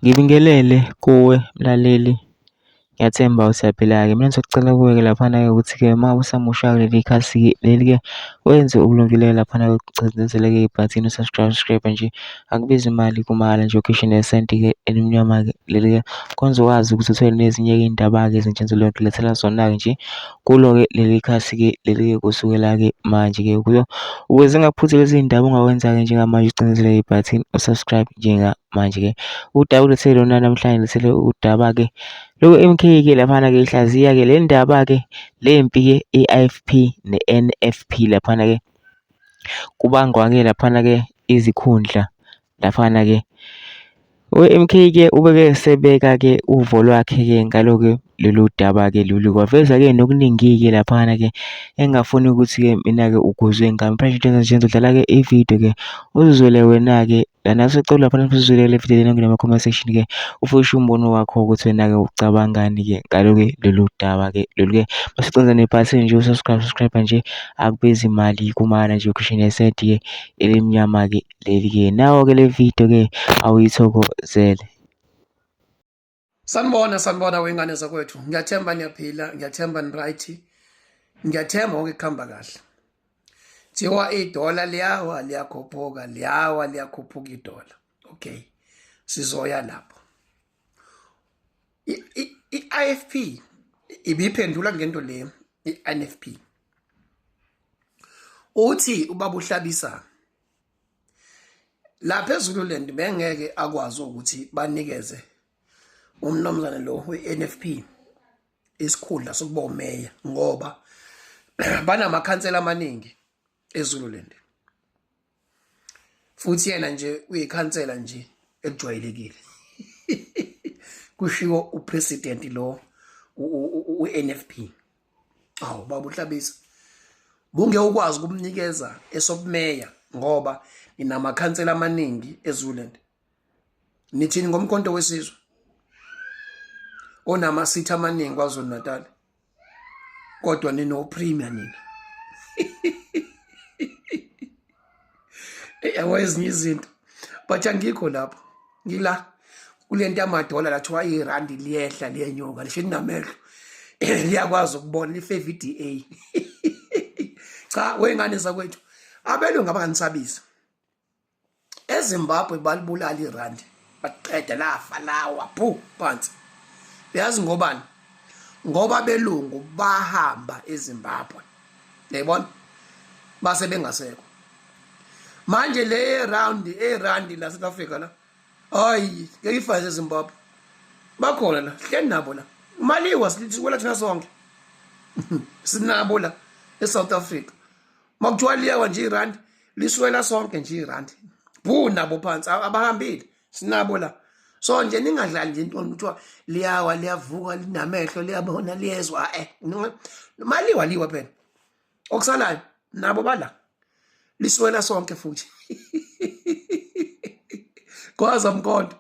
Ngibingelele kuwe mlaleli, ngiyathemba usaphila-ke. Mina ngizokucela kuwe-ke laphana-ke ukuthi-ke uma usamusha kuleli khasi-ke leli-ke wenze okulungileyo laphana-ke ucindezele-ke ibhathini subscribe nje. Akubizi imali kumahhala nje ukhishwe nesenti-ke elimnyama-ke leli-ke khona uzokwazi ukuthi uthole nezinye iy'ndaba-ke ezintsha engizokulethela zona-ke nje kulo-ke leli khasi-ke leli-ke kusukela-ke manje-ke ukuze ungaphuthi lezi y'ndaba ungawenza-ke njengamanje ucindezele ibhathini u-subscribe njengamanje-ke. Udaba ulethele lona namhlanje ngilethele udaba-ke loku-M_K-ke laphana-ke ihlaziya-ke le ndaba-ke lempi-ke i-I_F_P ne-N_F_P laphana-ke kubangwa-ke laphana-ke izikhundla laphana-ke. We-M_K-ke ubeke sebeka-ke uvo lwakhe-ke ngalo-ke lolu daba-ke lolu. Kwaveza-ke nokuningi-ke laphana-ke engingafuni ukuthi-ke mina-ke uguzwe ngami. Manje into engenza nje ngizodlala-ke ividiyo-ke uzizwele wena-ke lana sicela laphana usizwele le vidiyo lena ongene ama-comment section-ke ufushe umbono wakho ukuthi wena-ke ucabangani-ke ngalo-ke lolu daba-ke lolu-ke. Bese ucindezela nebhathini nje subscribe nje akubizi imali kumahhala nje ukhishwe nesenti-ke elimnyama-ke leli-ke. Nawo-ke le vidiyo-ke awuyithokozele. Sanibona wengane zakwethu. Ngiyathemba niyaphila, ngiyathemba ni right. Ngiyathemba konke kuhamba kahle. Thiwa idola liyawa liyakhuphuka, liyawa liyakhuphuka idola. Okay. Sizoya lapho. I-I_F_P ibiphendula ngento le i-N_F_P. Uthi ubaba uhlabisa lapha eZululand bengeke akwazi ukuthi banikeze umnomzana lo we-N_F_P isikhundla sokuba umeya ngoba banamakhansela amaningi eZululand. Futhi yena nje uyikhansela nje ejwayelekile. Kushiwo upresident lo u-N_F_P. Awu baba uhlabisa bunge ukwazi ukumnikeza esokumeya ngoba ninamakhansela amaningi eZululand. Nithini ngomkhonto wesizwe onamasithi amaningi kwaZulu Natal kodwa nino premier nina. Ezinye izinto but angikho lapho, ngila kulento yamadola la kuthiwa irandi liyehla liyenyuka lisho linamehlo liyakwazi ukubona life VDA. Cha wengane zakwethu abelungu abanganisabisa eZimbabwe balibulala irandi baqeda lafa lawa phu phansi. Uyazi ngobani? Ngoba belungu bahamba eZimbabwe, yayibona base bengasekho manje le erandi la South Africa la hayi ngeke ifaze eZimbabwe bakhona la hleni nabo la maliwa sithi kwela thina sonke sinabo la eSouth Africa. Makuthiwa liyawa nje irandi liswela sonke nje irandi phu nabo phansi abahambile sinabo la. So nje ningadlali nje into kuthiwa liyawa liyavuka linamehlo liyabona liyezwa maliwa phela okusalayo nabo bala liswela sonke futhi kwaza mkhonto